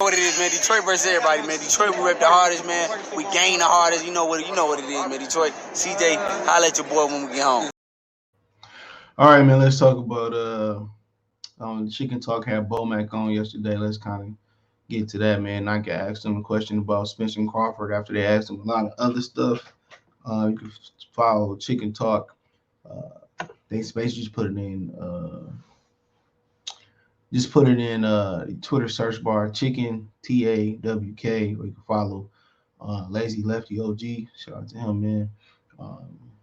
What it is, man. Detroit versus everybody, man. Detroit, we rep the hardest, man. We gain the hardest. You know what it is, man. Detroit. CJ, holla at your boy when we get home. All right, man. Let's talk about Chicken Talk had Bomac on yesterday. Let's kind of get to that, man. I can ask them a question about Spence and Crawford after they asked them a lot of other stuff. You can follow Chicken Talk. They basically just put it in Twitter search bar, Chicken TAWK, or you can follow Lazy Lefty OG. Shout out to him, man.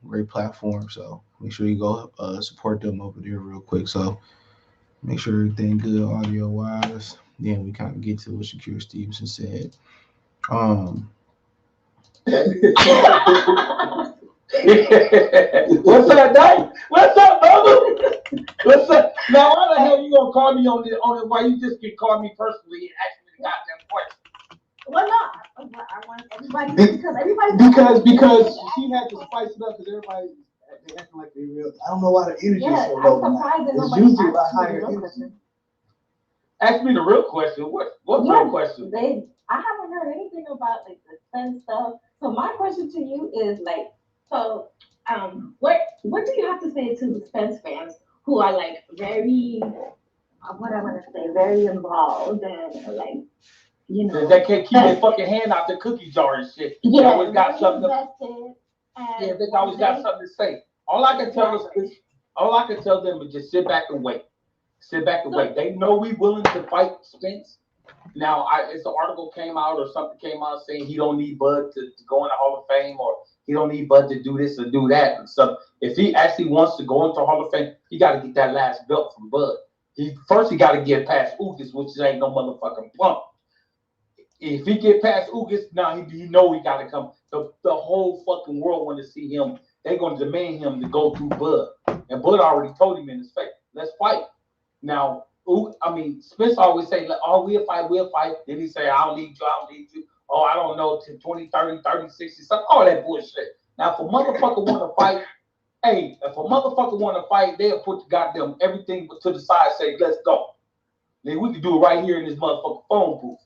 Great platform. So make sure you go support them over there real quick. So make sure everything good audio wise. Then we kind of get to what Shakur Stevenson said. What's up, Dave? What's up, brother? What's up? Now, why the hell you gonna call me on it? Why you just can call me personally and ask me the goddamn question? Well, no, I want everybody because because she had to spice it up because everybody they acting like they real. I don't know why the energy is so low. I'm surprised that it's nobody usually a lot asked higher me the real energy. question. Ask me the real question. What real question? I haven't heard anything about like the Spence stuff. So my question to you is like, what do you have to say to the Spence fans who are like very, very involved and like, you know, they can't keep their fucking hand out the cookie jar and shit. Yeah, they always got something. They always got something to say. All I can tell them is just sit back and wait. Sit back and wait. They know we willing to fight Spence. Now, it's an article came out or something came out saying he don't need Bud to go in the Hall of Fame or he don't need Bud to do this or do that. And so if he actually wants to go into the Hall of Fame, he got to get that last belt from Bud. He got to get past Ugas, which ain't no motherfucking plump. If he get past Ugas, now he know he got to come. The whole fucking world want to see him. They're going to demand him to go through Bud. And Bud already told him in his face, let's fight. Now, Spence always say, oh, we'll fight. Then he say, I don't need you. Oh, I don't know, to 20, 30, 30, 60, something, all that bullshit. Now, if a motherfucker want to fight, they'll put the goddamn everything to the side, say, let's go. Then we can do it right here in this motherfucking phone booth.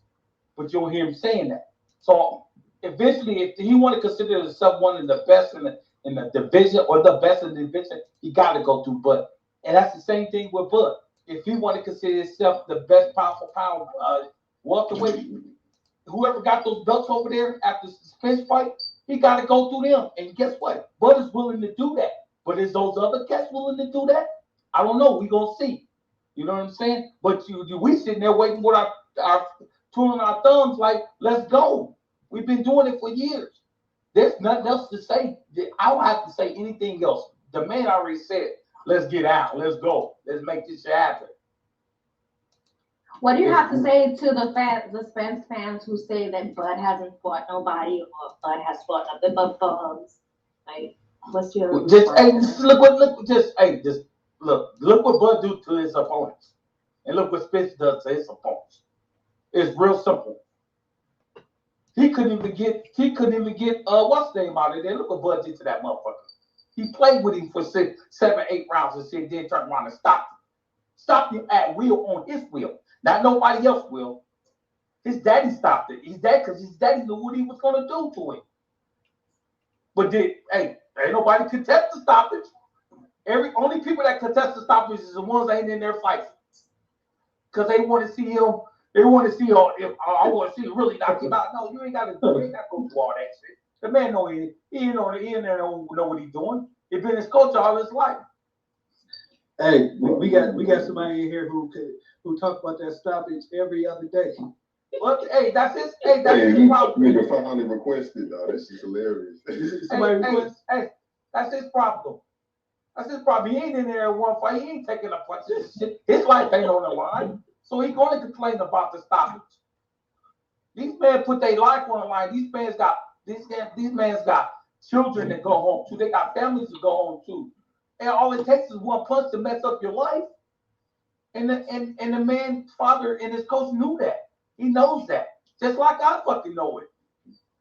But you don't hear him saying that. So, eventually, if he want to consider himself one of the best in the division or the best in the division, he got to go through Bud. And that's the same thing with Bud. If he want to consider himself the best pound for pound welterweight, whoever got those belts over there after the Spence fight, he got to go through them. And guess what? Bud is willing to do that. But is those other cats willing to do that? I don't know. We gonna see. You know what I'm saying? But we sitting there waiting with our twirling our thumbs like, let's go. We've been doing it for years. There's nothing else to say. I don't have to say anything else. The man already said, let's get out. Let's go. Let's make this shit happen. What do you have to say to the Spence fans who say that Bud hasn't fought nobody or Bud has fought nothing but bums? Like, what's your look what Bud do to his opponents, and look what Spence does to his opponents. It's real simple. He couldn't even get what's the name out of there. Look what Bud did to that motherfucker. He played with him for 6, 7, 8 rounds and said, then turn around and stop him at will on his will. Not nobody else will. His daddy stopped it. Because his daddy knew what he was going to do to him. But ain't nobody contest the stoppage. Only people that contest the stoppage is the ones that ain't in their fights. Because they want to see him. They want to see I want to see him really knock him out. No, you ain't got to go through all that shit. The man know he don't know what he's doing. He's been his coach all his life. Hey, we got somebody in here who talk about that stoppage every other day. Well, that's his problem. Nigga finally requested, though. This is hilarious. That's his problem. That's his problem. He ain't in there at one fight. He ain't taking a punch. His life ain't on the line. So he's going to complain about the stoppage. These men put their life on the line. These man's got children that go home too. They got families to go home too. And all it takes is one punch to mess up your life. And the man's father and his coach knew that. He knows that. Just like I fucking know it.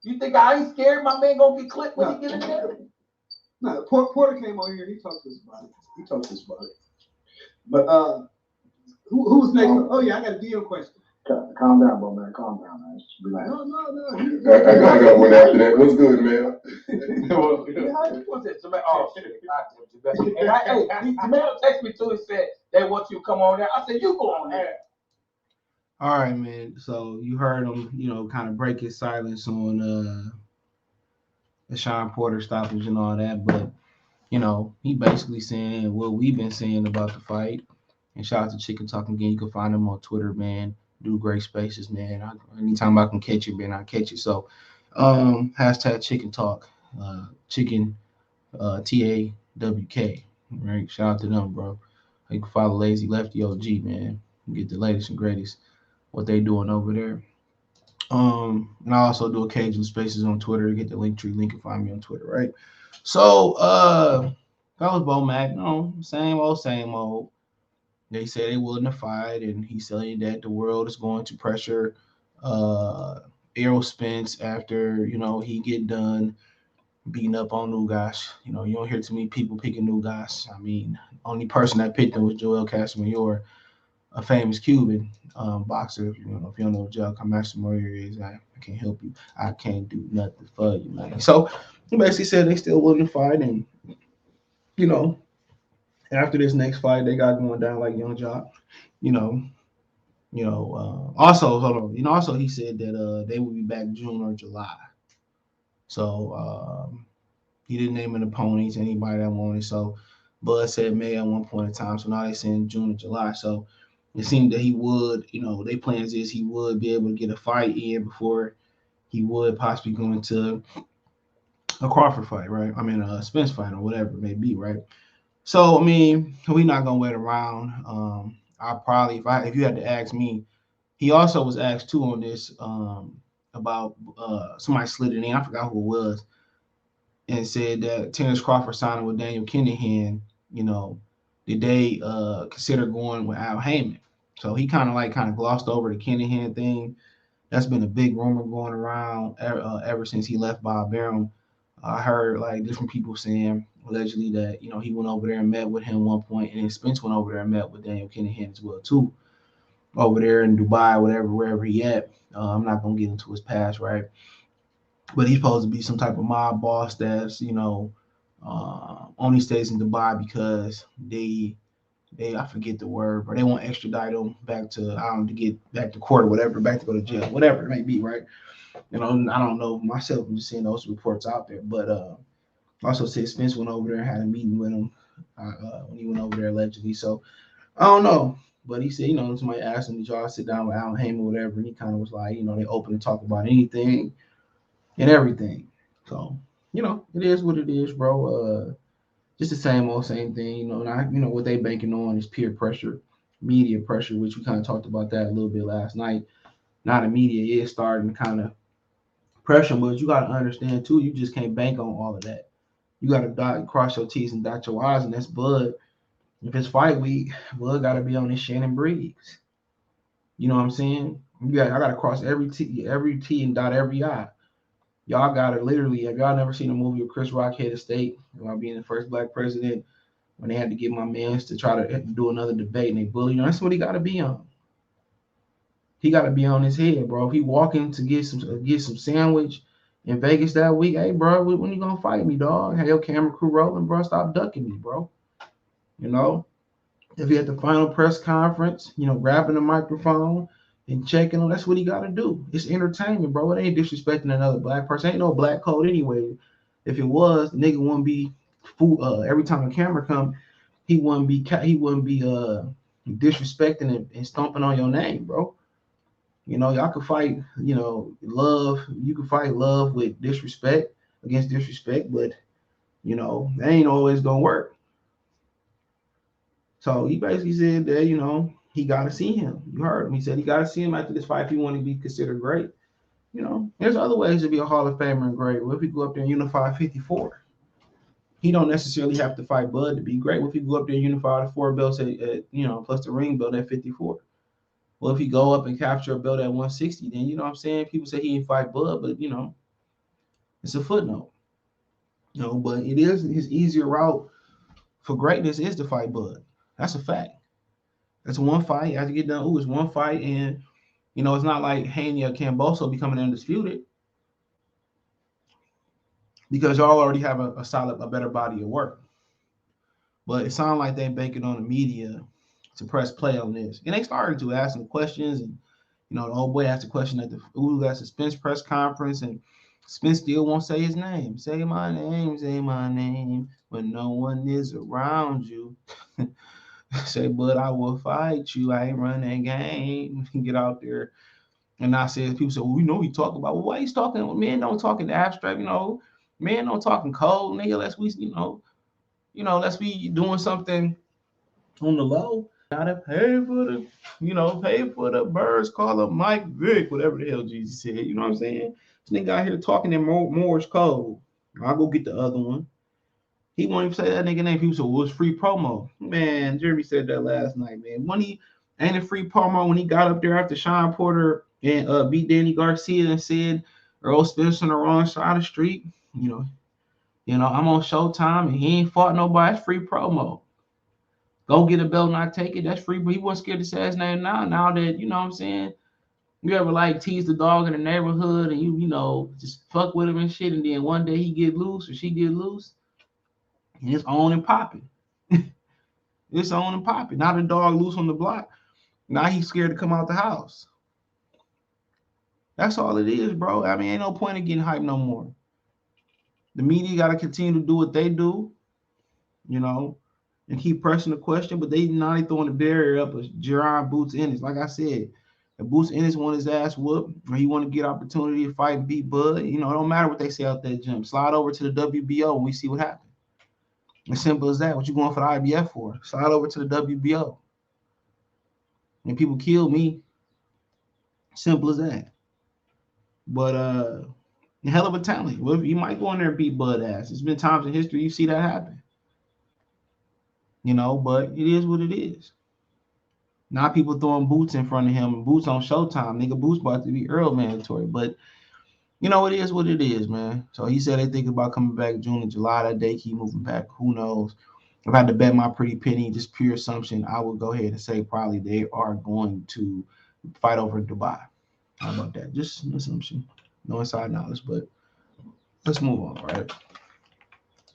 You think I ain't scared my man gonna get clipped when he get in there? No, Porter came on here. He talked to us about it. But who's next? Oh yeah, I got a DM question. Calm down, bro, man. Calm down, man. Be like, no. I got one after that. What's good, man? What's it? Oh, shit. And Jamel texted me too and said they want you to come on there. I said, you go on there. All right, man. So you heard him, kind of break his silence on the Sean Porter stoppage and all that, but he basically saying what we've been saying about the fight. And shout out to Chicken Talk again. You can find him on Twitter, man. Do great spaces, man. Anytime I can catch it, man, I catch it. So, hashtag Chicken Talk, Chicken TAWK, right? Shout out to them, bro. You can follow Lazy Lefty OG, man. You get the latest and greatest what they doing over there. And I also do occasional spaces on Twitter. Get the link and find me on Twitter, right? So, that was Bo Mac. No, same old. They say they willing to fight, and he's saying that the world is going to pressure Errol Spence after he get done beating up on new guys. You don't hear too many people picking new guys. I mean, only person that picked him was Joel Casamayor, a famous Cuban boxer. If you don't know what Joel Casamayor is, I can't help you. I can't do nothing for you, man. So he basically said they still willing to fight, and after this next fight, they got going down like Young Jock. Also, hold on. Also he said that they will be back June or July. So he didn't name an opponent, anybody that wanted. So Bud said May at one point in time. So now they're saying June or July. So it seemed that he would, their plans is he would be able to get a fight in before he would possibly go into a Crawford fight, right? I mean, a Spence fight or whatever it may be, right? So, I mean, we're not going to wait around. I probably, if you had to ask me, he also was asked too on this about somebody slid it in. I forgot who it was, and said that Terrence Crawford signing with Daniel Kinahan. Did they consider going with Al Heyman? So he kind of glossed over the Kinahan thing. That's been a big rumor going around ever since he left Bob Arum. I heard different people saying allegedly that he went over there and met with him one point, and then Spence went over there and met with Daniel Kinahan as well too, over there in Dubai, wherever he at. I'm not gonna get into his past, right? But he's supposed to be some type of mob boss that's only stays in Dubai because they I forget the word, but they won't extradite him back to to get back to court or whatever, back to go to jail, whatever it may be, right? I don't know myself. I'm just seeing those reports out there, but also said Spence went over there and had a meeting with him when he went over there allegedly. So I don't know, but he said somebody asked him, did y'all sit down with Al Heyman or whatever, and he kind of was like, they open to talk about anything and everything. So it is what it is, bro. Just the same thing, Now, what they banking on is peer pressure, media pressure, which we kind of talked about that a little bit last night. Now the media is starting to kind of pressure, but you got to understand too, you just can't bank on all of that. You got to cross your T's and dot your I's, and that's Bud. If it's fight week, Bud got to be on this Shannon Briggs. You know what I'm saying? I got to cross every T and dot every I. Y'all got to literally, have y'all never seen a movie with Chris Rock head of state while being the first black president, when they had to get my mans to try to do another debate and they bully? That's what he got to be on. He got to be on his head, bro. If he walking to get some sandwich in Vegas that week, hey, bro, when you gonna fight me, dog? Have your camera crew rolling, bro. Stop ducking me, bro. If he at the final press conference, grabbing the microphone and checking him, that's what he got to do. It's entertainment, bro. It ain't disrespecting another black person. Ain't no black code anyway. If it was, the nigga wouldn't be fool. Every time a camera come, he wouldn't be disrespecting and stomping on your name, bro. Y'all could fight, love. You can fight love with disrespect against disrespect, but that ain't always gonna work. So he basically said that, he got to see him. You heard him. He said he got to see him after this fight if he want to be considered great. There's other ways to be a Hall of Famer and great. What if he go up there and unify 54? He don't necessarily have to fight Bud to be great. What if he go up there and unify the 4 belts at plus the ring belt at 54? Well, if he go up and capture a belt at 160, then you know what I'm saying? People say he ain't fight Bud, but it's a footnote. But it is his easier route for greatness is to fight Bud. That's a fact. That's one fight. After you get done, it's one fight, and You know, it's not like Haney or Camboso becoming undisputed because y'all already have a better body of work. But it sounds like they're banking on the media to press play on this. And they started to ask some questions. And, you know, the old boy asked a question at the Spence press conference. And Spence still won't say his name. Say my name when no one is around you. Say, but I will fight you. I ain't running game. Get out there. And I said, people say, well, we know he talking about. Well, why he's talking? Men don't talk in the abstract, you know. Men don't talk in code, nigga. Let's be doing something on the low. Gotta pay for the birds. Call him Mike Vick, whatever the hell Jesus said. You know what I'm saying? This nigga out here talking in Morse code. I'll go get the other one. He won't even say that nigga name. People say, well, it's free promo. Man, Jeremy said that last night, man. When he ain't a free promo when he got up there after Sean Porter and beat Danny Garcia and said Earl Spence on the wrong side of the street. You know, I'm on Showtime and he ain't fought nobody. It's free promo. Go get a belt, not take it. That's free. But he wasn't scared to say his name now. Now that, you know what I'm saying, you ever like tease the dog in the neighborhood and you know, just fuck with him and shit. And then one day he get loose or she get loose. And it's on and popping. It's on and popping. Now the dog loose on the block. Now he's scared to come out the house. That's all it is, bro. I mean, ain't no point in getting hyped no more. The media got to continue to do what they do, you know, and keep pressing the question. But they throwing the barrier up as Jerron Boots Ennis. Like I said, if Boots Ennis want his ass whooped or he want to get opportunity to fight and beat Bud, you know, it don't matter what they say out there, Jim. Slide over to the WBO and we see what happens. As simple as that. What you going for the IBF for? Slide over to the WBO. And people kill me. Simple as that. But hell of a talent. Well, he might go in there and beat Bud ass. There's been times in history you see that happen. You know, but it is what it is. Now people throwing Boots in front of him. Boots on Showtime. Nigga, Boots about to be Earl mandatory. But, you know, it is what it is, man. So he said they think about coming back June and July. That day keep moving back. Who knows? If I had to bet my pretty penny, just pure assumption, I would go ahead and say probably they are going to fight over Dubai. How about that? Just an assumption. No inside knowledge, but let's move on, right?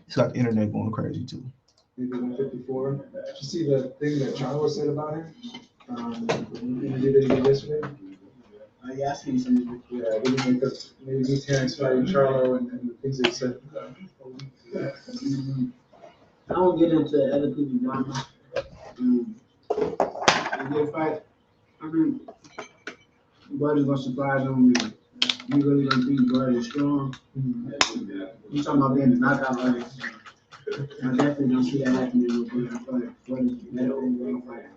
It's got the internet going crazy, too. Maybe 154. Did you see the thing that Charlo said about him? The interview that he did yesterday? Yeah, I seen some. Yeah, what do you think of maybe these Terrence fighting Charlo and the things they said? I don't get into other people's drama. A good fight. I mean, Buddy's gonna surprise them. You really don't think Buddy is strong. You talking about being a knockout artist. I definitely don't see that happening with Buddy. I feel like Buddy's a better overall fighter.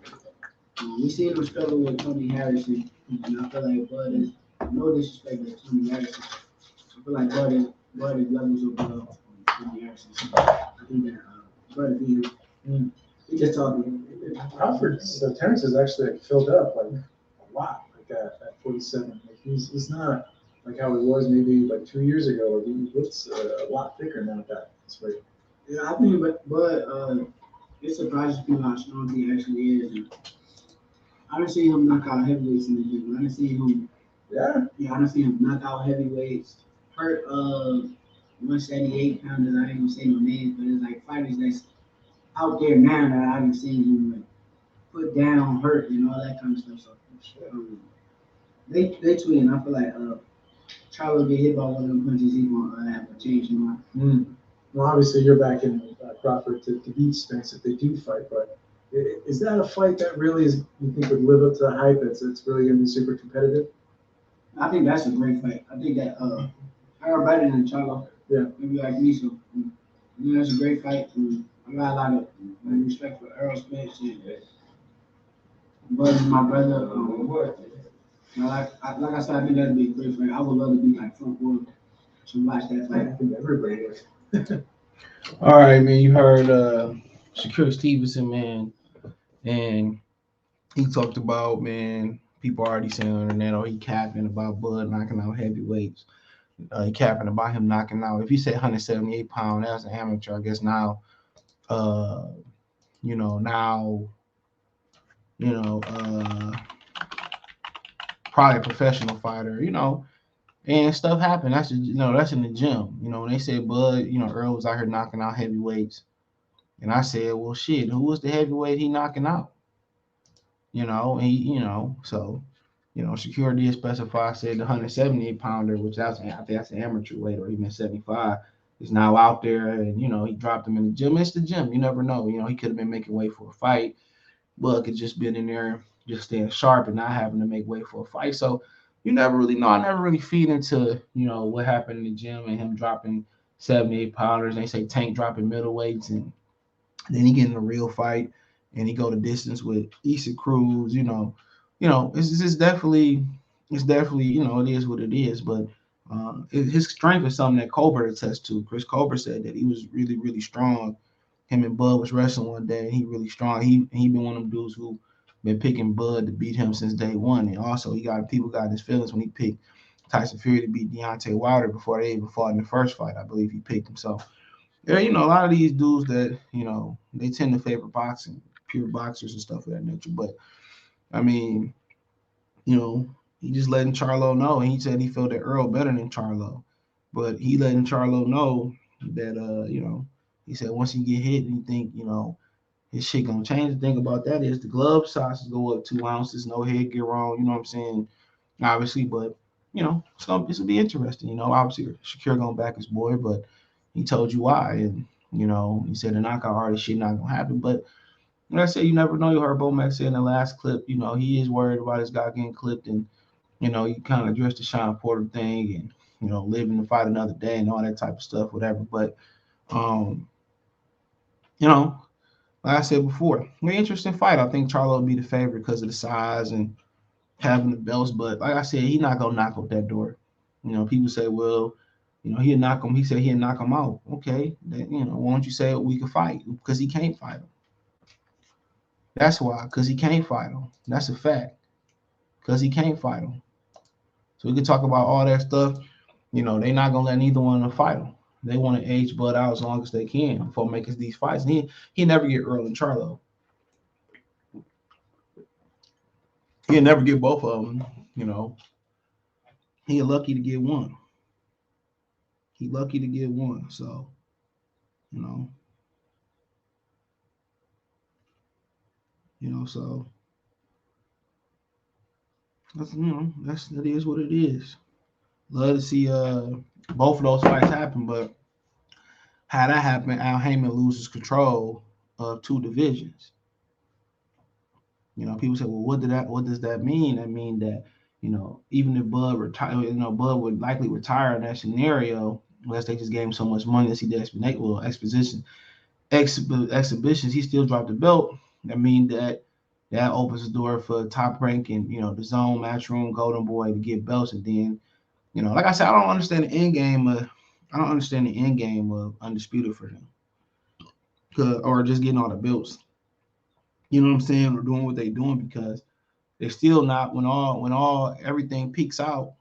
We seen him struggle with Tony Harrison, and I feel like Bud is no disrespect to Tony Harrison. I feel like Bud is levels above Tony Harrison. I think that Bud beat him. He just talking. Crawford's Terrence is actually filled up like a lot, like at 47. Like he's not like how he was maybe like 2 years ago. Like he looks a lot thicker now at that weight. Yeah, I think, but it surprises people how strong he actually is. And I didn't see him knock out heavyweights in the gym. I didn't see him. Yeah, I didn't see him knock out heavyweights. Hurt 178 pounders. I ain't gonna say no names, but it's like fighters that's out there now that I haven't seen him like put down, hurt, and all that kind of stuff. So they tweeting. I feel like Charlo get hit by one of them punches, he gonna have a change in mind. Well, obviously you're back in Crawford to beat Spence if they do fight, but is that a fight that really is you think would live up to the hype? It's really gonna be super competitive. I think that's a great fight. I think that Harold better than Charlo. Yeah, maybe like me. So I think that's a great fight. I got a lot of respect for Earl Spence and Bud, my brother. Like I said, I think that'd be a great fight. I would love to be like front row to watch that fight. I think everybody would. All right, man. You heard Shakur Stevenson, man, and he talked about, man, people already saying on the internet, oh, he capping about Bud knocking out heavyweights. He capping about him knocking out. If you say 178 pounds, that's an amateur. I guess now, probably a professional fighter, and stuff happened. That's that's in the gym. When they said Bud, Earl was out here knocking out heavyweights, and I said, well, shit, who was the heavyweight he knocking out? So, Shakur did specify, said the 178 pounder, which I think that's an amateur weight, or even 75, is now out there, and he dropped him in the gym. It's the gym. You never know. He could have been making weight for a fight. Bud could just been in there, just staying sharp and not having to make weight for a fight. So you never really know. I never really feed into, what happened in the gym and him dropping 78 pounders. They say Tank dropping middleweights, and then he get in a real fight and he go the distance with Issa Cruz. It's definitely, it is what it is. But his strength is something that Colbert attests to. Chris Colbert said that he was really, really strong. Him and Bud was wrestling one day, and he really strong. He been one of them dudes who been picking Bud to beat him since day one. And also, people got his feelings when he picked Tyson Fury to beat Deontay Wilder before they even fought in the first fight. I believe he picked him. So, yeah, a lot of these dudes that, they tend to favor boxing, pure boxers and stuff of that nature. But, I mean, he just letting Charlo know, and he said he felt that Earl better than Charlo. But he letting Charlo know that, he said once he get hit and he think, his shit gonna change. The thing about that is the glove sizes go up 2 ounces, no head get wrong, you know what I'm saying? Obviously, but so this will be interesting. Obviously Shakur gonna back his boy, but he told you why. And he said the knockout artist shit not gonna happen. But like I said, you never know. You heard Bomac say in the last clip, he is worried about his guy getting clipped, and he kind of addressed the Sean Porter thing and living to fight another day and all that type of stuff, whatever. But like I said before, an interesting fight. I think Charlo will be the favorite because of the size and having the belts. But like I said, he's not gonna knock out that door. People say, well, he'll knock him. He said he'll knock him out. Okay, then, why don't you say we can fight? Because he can't fight him. That's why, because he can't fight him. That's a fact. Because he can't fight him. So we can talk about all that stuff. They're not gonna let neither one of them fight him. They want to age Bud out as long as they can before making these fights. And he never get Earl and Charlo. He'll never get both of them. He lucky to get one. He lucky to get one. So, so that is what it is. Love to see both of those fights happen, but how that happen, Al Heyman loses control of 2 divisions. People say, well, what does that mean? That mean that, even if Bud retire, Bud would likely retire in that scenario unless they just gave him so much money that he did exhibitions, he still dropped the belt. That mean that opens the door for Top Rank and, the Zone, Matchroom, Golden Boy to get belts. And then, like I said, I don't understand the end game of Undisputed for them. Or just getting all the belts. You know what I'm saying? Or doing what they're doing, because they're still not, when everything peaks out,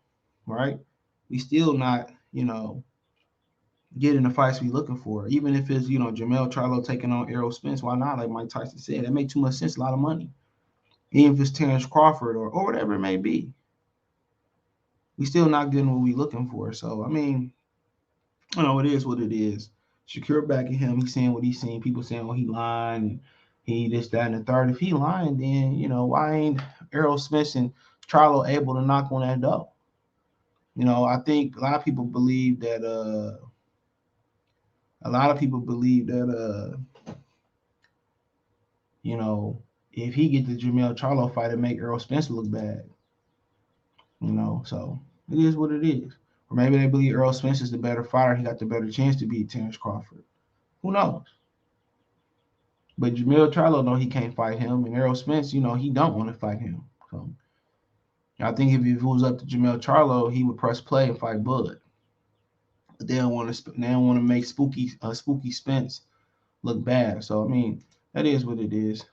right? We still not, getting the fights we looking for. Even if it's, Jamel Charlo taking on Errol Spence, why not? Like Mike Tyson said, that makes too much sense, a lot of money. Even if it's Terrence Crawford or whatever it may be. We still not getting what we looking for. So, I mean, it is what it is. Shakur backing him, he's saying what he's saying. People saying, oh, he lying, and he this, that, and the third. If he lying, then, why ain't Errol Spence and Charlo able to knock on that door? I think a lot of people believe that if he get the Jamel Charlo fight, it make Errol Spence look bad. So it is what it is. Or maybe they believe Errol Spence is the better fighter. He got the better chance to beat Terrence Crawford. Who knows? But Jamel Charlo know he can't fight him, and Errol Spence, he don't want to fight him. So I think if it was up to Jamel Charlo, he would press play and fight Bud. But they don't want to make spooky Spence look bad. So I mean, that is what it is.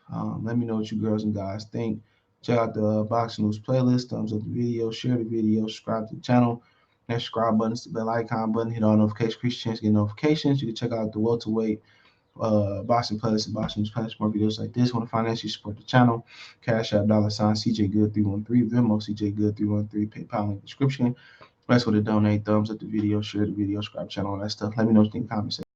Let me know what you girls and guys think. Check out the Boxing News playlist. Thumbs up the video, share the video, subscribe to the channel. That subscribe button, the bell icon button, hit all notifications, increase chance to get notifications. You can check out the welterweight boxing playlists and boxing news playlists, more videos like this. Want to financially support the channel? Cash App $CJ Good 313, Venmo CJ Good 313, PayPal link description. That's what to donate. Thumbs up the video, share the video, subscribe channel, all that stuff. Let me know what you think in the comment section.